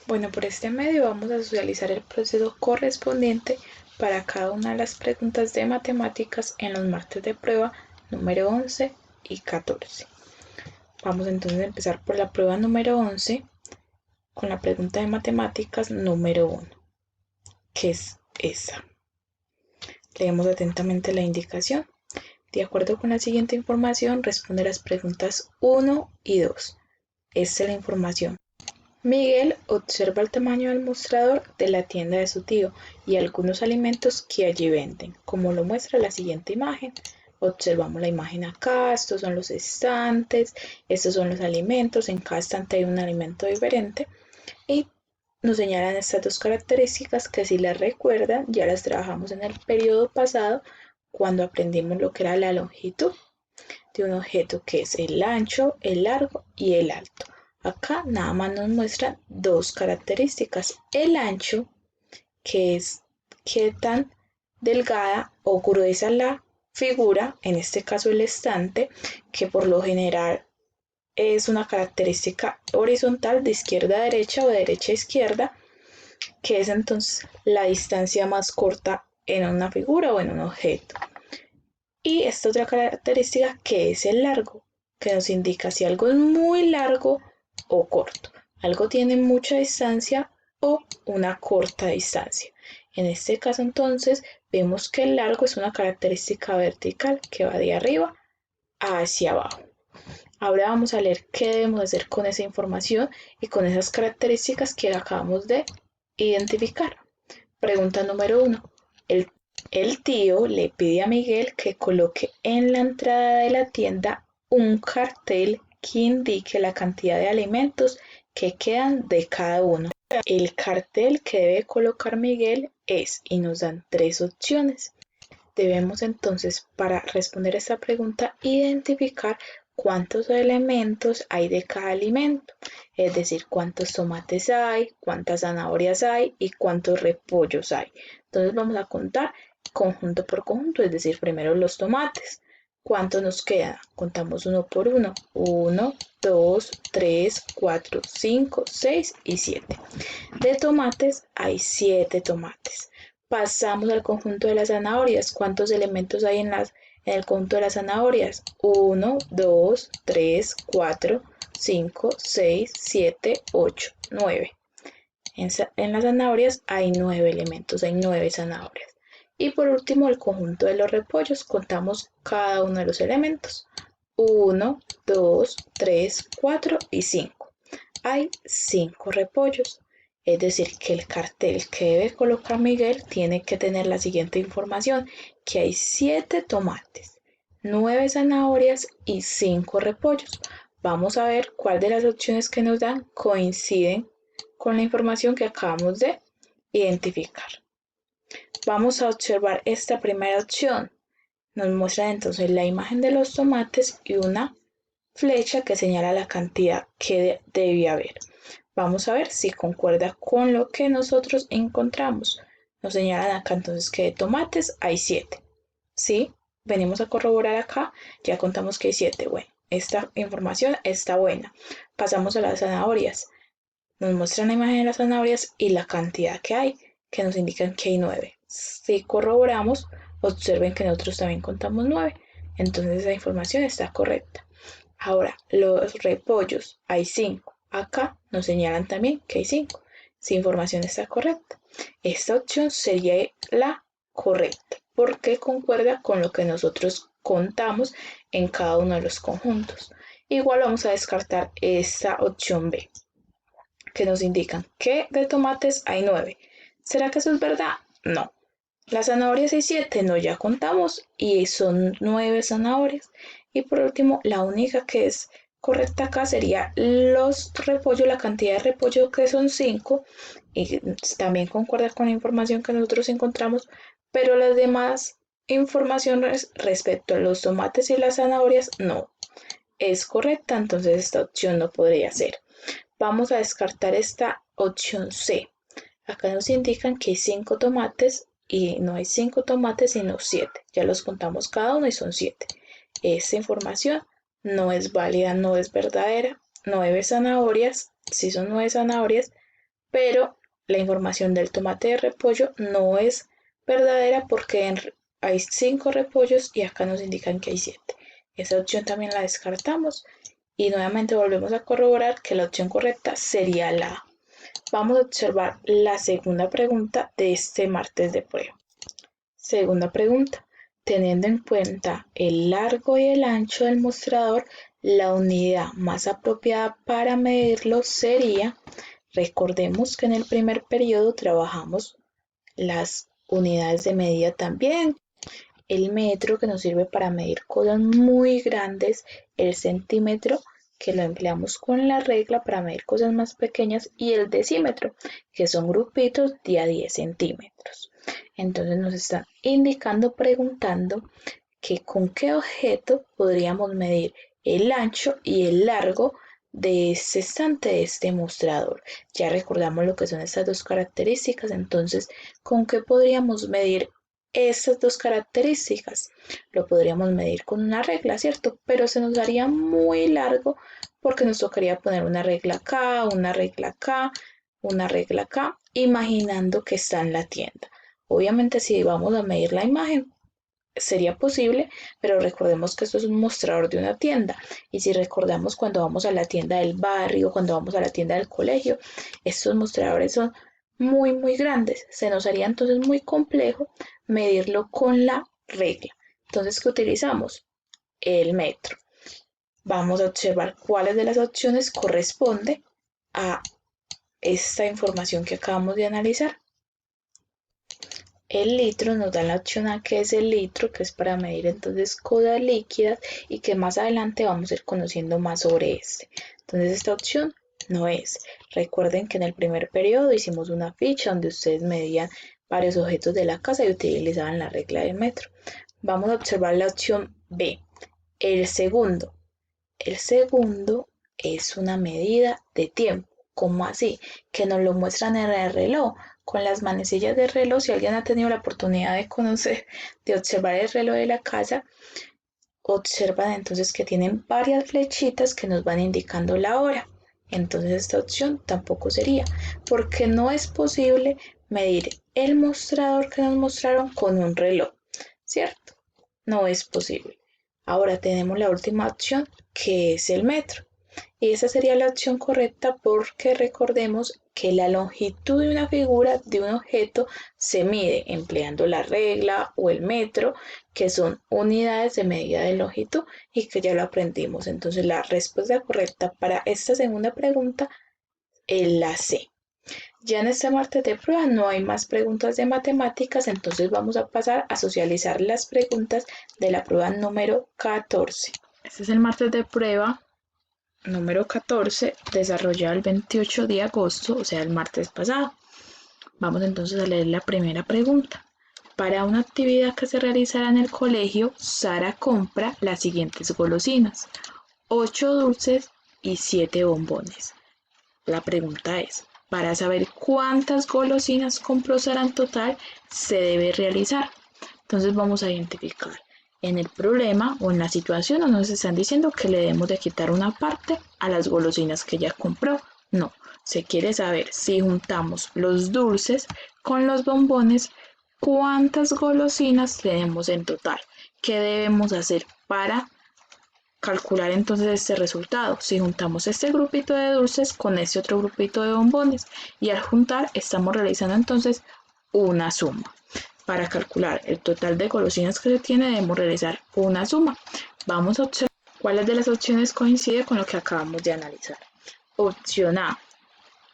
Bueno, por este medio vamos a socializar el proceso correspondiente para cada una de las preguntas de matemáticas en los martes de prueba número 11 y 14. Vamos entonces a empezar por la prueba número 11 con la pregunta de matemáticas número 1, que es esa. Leemos atentamente la indicación. De acuerdo con la siguiente información, responde las preguntas 1 y 2. Esta es la información. Miguel observa el tamaño del mostrador de la tienda de su tío y algunos alimentos que allí venden, como lo muestra la siguiente imagen. Observamos la imagen acá, estos son los estantes, estos son los alimentos, en cada estante hay un alimento diferente y nos señalan estas dos características que, si las recuerdan, ya las trabajamos en el periodo pasado cuando aprendimos lo que era la longitud de un objeto, que es el ancho, el largo y el alto. Acá nada más nos muestran dos características. El ancho, que es qué tan delgada o gruesa la figura, en este caso el estante, que por lo general es una característica horizontal de izquierda a derecha o de derecha a izquierda, que es entonces la distancia más corta en una figura o en un objeto. Y esta otra característica, que es el largo, que nos indica si algo es muy largo o corto. Algo tiene mucha distancia o una corta distancia. En este caso entonces vemos que el largo es una característica vertical que va de arriba hacia abajo. Ahora vamos a leer qué debemos hacer con esa información y con esas características que acabamos de identificar. Pregunta número 1. El tío le pide a Miguel que coloque en la entrada de la tienda un cartel que indique la cantidad de alimentos que quedan de cada uno. El cartel que debe colocar Miguel es, y nos dan tres opciones. Debemos entonces, para responder esta pregunta, identificar cuántos elementos hay de cada alimento, es decir, cuántos tomates hay, cuántas zanahorias hay y cuántos repollos hay. Entonces vamos a contar conjunto por conjunto, es decir, primero los tomates. ¿Cuántos nos quedan? Contamos uno por uno. 1, 2, 3, 4, 5, 6 y 7. De tomates hay 7 tomates. Pasamos al conjunto de las zanahorias. ¿Cuántos elementos hay en el conjunto de las zanahorias? 1, 2, 3, 4, 5, 6, 7, 8, 9. En las zanahorias hay 9 elementos, hay 9 zanahorias. Y por último, el conjunto de los repollos. Contamos cada uno de los elementos. 1, 2, 3, 4 y 5. Hay 5 repollos. Es decir, que el cartel que debe colocar Miguel tiene que tener la siguiente información, que hay 7 tomates, 9 zanahorias y 5 repollos. Vamos a ver cuál de las opciones que nos dan coinciden con la información que acabamos de identificar. Vamos a observar esta primera opción. Nos muestra entonces la imagen de los tomates y una flecha que señala la cantidad que debe haber. Vamos a ver si concuerda con lo que nosotros encontramos. Nos señalan acá entonces que de tomates hay 7. ¿Sí? Venimos a corroborar acá, ya contamos que hay 7. Bueno, esta información está buena. Pasamos a las zanahorias. Nos muestran la imagen de las zanahorias y la cantidad que hay, que nos indican que hay 9. Si corroboramos, observen que nosotros también contamos 9. Entonces esa información está correcta. Ahora, los repollos, hay 5. Acá nos señalan también que hay 5. Esa información está correcta. Esta opción sería la correcta porque concuerda con lo que nosotros contamos en cada uno de los conjuntos. Igual vamos a descartar esta opción B, que nos indican que de tomates hay 9. ¿Será que eso es verdad? No. Las zanahorias hay 7, no, ya contamos y son 9 zanahorias. Y por último, la única que es correcta acá sería los repollos, la cantidad de repollo, que son 5, y también concuerda con la información que nosotros encontramos, pero las demás informaciones respecto a los tomates y las zanahorias no es correcta, entonces esta opción no podría ser. Vamos a descartar esta opción C. Acá nos indican que hay 5 tomates y no hay 5 tomates sino 7. Ya los contamos cada uno y son 7. Esta información no es válida, no es verdadera. 9 zanahorias, sí son 9 zanahorias, pero la información del tomate de repollo no es verdadera porque hay 5 repollos y acá nos indican que hay 7. Esa opción también la descartamos y nuevamente volvemos a corroborar que la opción correcta sería la A. Vamos a observar la segunda pregunta de este martes de prueba. Segunda pregunta. Teniendo en cuenta el largo y el ancho del mostrador, la unidad más apropiada para medirlo sería, recordemos que en el primer periodo trabajamos las unidades de medida también, el metro que nos sirve para medir cosas muy grandes, el centímetro que lo empleamos con la regla para medir cosas más pequeñas y el decímetro que son grupitos de a 10 centímetros. Entonces nos están indicando, preguntando que con qué objeto podríamos medir el ancho y el largo de este estante, de este mostrador. Ya recordamos lo que son estas dos características, entonces, ¿con qué podríamos medir estas dos características? Lo podríamos medir con una regla, ¿cierto? Pero se nos haría muy largo porque nos tocaría poner una regla acá, una regla acá, una regla acá, imaginando que está en la tienda. Obviamente si vamos a medir la imagen sería posible, pero recordemos que esto es un mostrador de una tienda y si recordamos cuando vamos a la tienda del barrio, cuando vamos a la tienda del colegio, estos mostradores son muy grandes, se nos haría entonces muy complejo medirlo con la regla. Entonces, ¿qué utilizamos? El metro. Vamos a observar cuáles de las opciones corresponde a esta información que acabamos de analizar. El litro nos da la opción A, que es el litro, que es para medir entonces cosas líquidas y que más adelante vamos a ir conociendo más sobre este. Entonces esta opción no es. Recuerden que en el primer periodo hicimos una ficha donde ustedes medían varios objetos de la casa y utilizaban la regla del metro. Vamos a observar la opción B, el segundo. El segundo es una medida de tiempo. ¿Cómo así? Que nos lo muestran en el reloj, con las manecillas del reloj. Si alguien ha tenido la oportunidad de conocer, de observar el reloj de la casa, observan entonces que tienen varias flechitas que nos van indicando la hora. Entonces esta opción tampoco sería, porque no es posible medir el mostrador que nos mostraron con un reloj, ¿cierto? No es posible. Ahora tenemos la última opción, que es el metro. Y esa sería la opción correcta porque recordemos que la longitud de una figura de un objeto se mide empleando la regla o el metro, que son unidades de medida de longitud y que ya lo aprendimos. Entonces la respuesta correcta para esta segunda pregunta es la C. Ya en este martes de prueba no hay más preguntas de matemáticas, entonces vamos a pasar a socializar las preguntas de la prueba número 14. Este es el martes de prueba número 14, desarrollado el 28 de agosto, o sea, el martes pasado. Vamos entonces a leer la primera pregunta. Para una actividad que se realizará en el colegio, Sara compra las siguientes golosinas: 8 dulces y 7 bombones. La pregunta es, para saber cuántas golosinas compró Sara en total, se debe realizar. Entonces vamos a identificar. En el problema o en la situación no nos están diciendo que le debemos de quitar una parte a las golosinas que ella compró. No, se quiere saber si juntamos los dulces con los bombones, cuántas golosinas tenemos en total. ¿Qué debemos hacer para calcular entonces este resultado? Si juntamos este grupito de dulces con este otro grupito de bombones y al juntar estamos realizando entonces una suma. Para calcular el total de golosinas que se tiene debemos realizar una suma. Vamos a observar cuáles de las opciones coincide con lo que acabamos de analizar. Opción A.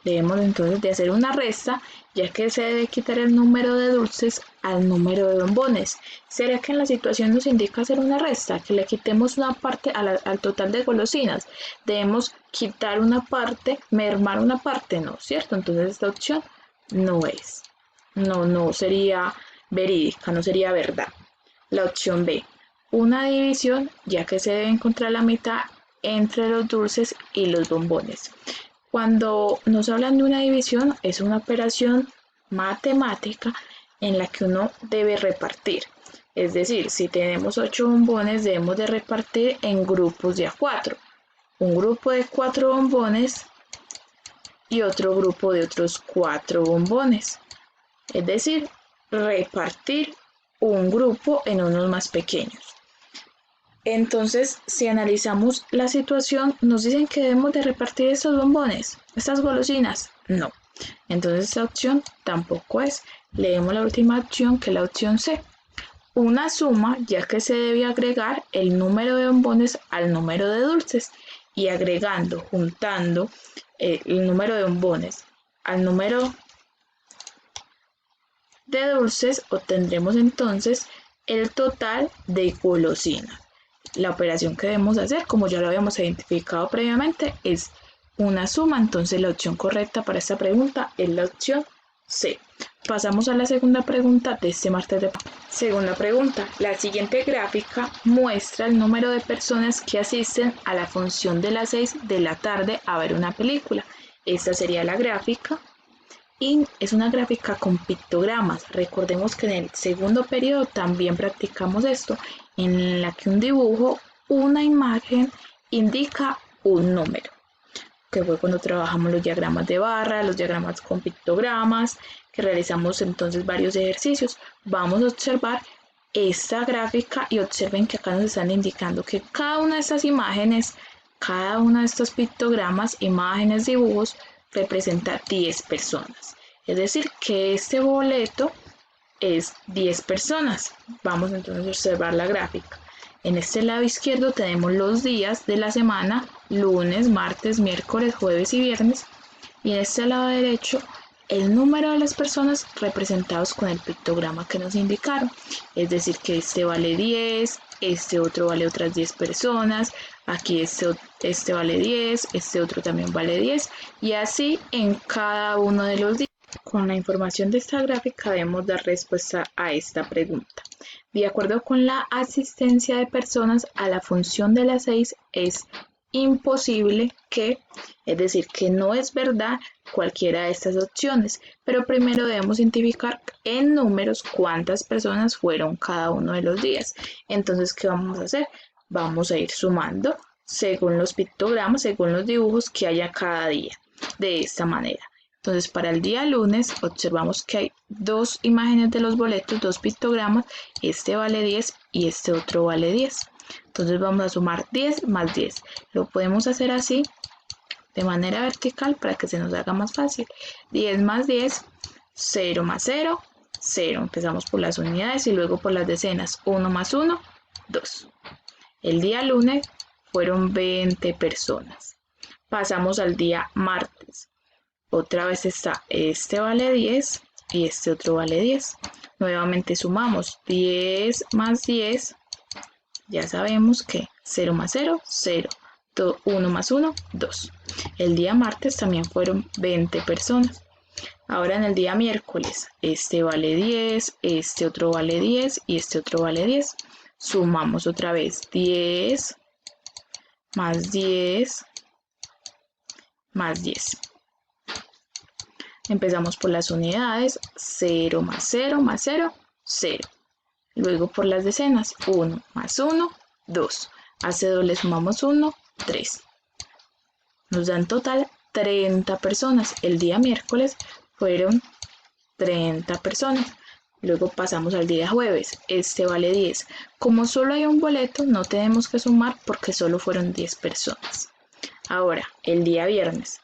Debemos entonces de hacer una resta, ya que se debe quitar el número de dulces al número de bombones. ¿Será que en la situación nos indica hacer una resta? Que le quitemos una parte al total de golosinas. Debemos quitar una parte, mermar una parte, ¿no? ¿Cierto? Entonces esta opción no es. No sería verídica, no sería verdad. La opción B, una división, ya que se debe encontrar la mitad entre los dulces y los bombones. Cuando nos hablan de una división, es una operación matemática en la que uno debe repartir. Es decir, si tenemos 8 bombones, debemos de repartir en grupos de a 4. Un grupo de 4 bombones y otro grupo de otros 4 bombones. Es decir, repartir un grupo en unos más pequeños. Entonces, si analizamos la situación, nos dicen que debemos de repartir estos bombones, estas golosinas. No. Entonces, esta opción tampoco es. Leemos la última opción, que es la opción C. Una suma, ya que se debe agregar el número de bombones al número de dulces, y agregando, juntando el número de bombones al número de dulces, obtendremos entonces el total de golosinas. La operación que debemos hacer, como ya lo habíamos identificado previamente, es una suma. Entonces la opción correcta para esta pregunta es la opción C. Pasamos a la segunda pregunta de este martes de prueba. Segunda pregunta. La siguiente gráfica muestra el número de personas que asisten a la función de las 6 de la tarde a ver una película. Esta sería la gráfica. Y es una gráfica con pictogramas. Recordemos que en el segundo periodo también practicamos esto, en la que un dibujo, una imagen, indica un número, que fue cuando trabajamos los diagramas de barra, los diagramas con pictogramas, que realizamos entonces varios ejercicios. Vamos a observar esta gráfica y observen que acá nos están indicando que cada una de estas imágenes, cada uno de estos pictogramas, imágenes, dibujos, representa 10 personas. Es decir, que este boleto es 10 personas. Vamos entonces a observar la gráfica. En este lado izquierdo tenemos los días de la semana, lunes, martes, miércoles, jueves y viernes. Y en este lado derecho, el número de las personas representados con el pictograma que nos indicaron. Es decir, que este vale 10, este otro vale otras 10 personas, aquí este vale 10, este otro también vale 10, y así en cada uno de los días. Con la información de esta gráfica debemos dar respuesta a esta pregunta. De acuerdo con la asistencia de personas a la función de las 6, es imposible que, es decir, que no es verdad cualquiera de estas opciones, pero primero debemos identificar en números cuántas personas fueron cada uno de los días. Entonces, ¿qué vamos a hacer? Vamos a ir sumando según los pictogramas, según los dibujos que haya cada día, de esta manera. Entonces, para el día lunes observamos que hay 2 imágenes de los boletos, 2 pictogramas, este vale 10 y este otro vale 10. Entonces vamos a sumar 10 más 10. Lo podemos hacer así, de manera vertical, para que se nos haga más fácil. 10 más 10, 0 más 0, 0. Empezamos por las unidades y luego por las decenas. 1 más 1, 2. El día lunes fueron 20 personas. Pasamos al día martes. Otra vez está, este vale 10 y este otro vale 10. Nuevamente sumamos 10 más 10. Ya sabemos que 0 más 0, 0. 1 más 1, 2. El día martes también fueron 20 personas. Ahora en el día miércoles, este vale 10, este otro vale 10 y este otro vale 10. Sumamos otra vez 10 más 10 más 10. Empezamos por las unidades, 0 más 0 más 0, 0. Luego por las decenas, 1 más 1, 2. A ese 2 le sumamos 1, 3. Nos dan total 30 personas. El día miércoles fueron 30 personas. Luego pasamos al día jueves. Este vale 10. Como solo hay un boleto, no tenemos que sumar porque solo fueron 10 personas. Ahora, el día viernes.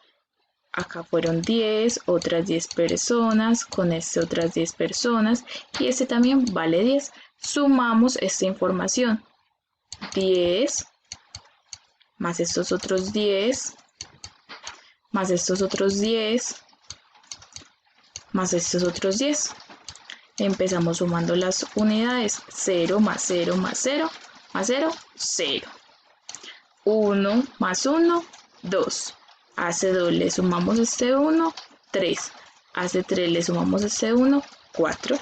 Acá fueron 10, otras 10 personas, con este otras 10 personas y este también vale 10. Sumamos esta información. 10 más estos otros 10 más estos otros 10 más estos otros 10. Empezamos sumando las unidades. 0 más 0 más 0 más 0, 0. 1 más 1, 2. A ese 2 le sumamos este 1, 3. A ese 3 le sumamos este 1, 4.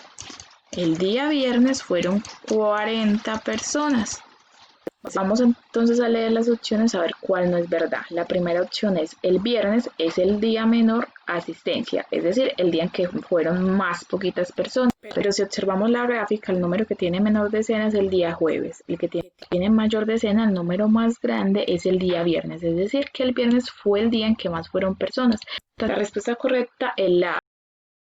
El día viernes fueron 40 personas. Vamos entonces a leer las opciones a ver cuál no es verdad. La primera opción es el viernes es el día menor asistencia, es decir, el día en que fueron más poquitas personas. Pero si observamos la gráfica, el número que tiene menor decena es el día jueves. El que tiene mayor decena, el número más grande es el día viernes, es decir, que el viernes fue el día en que más fueron personas. La respuesta correcta es la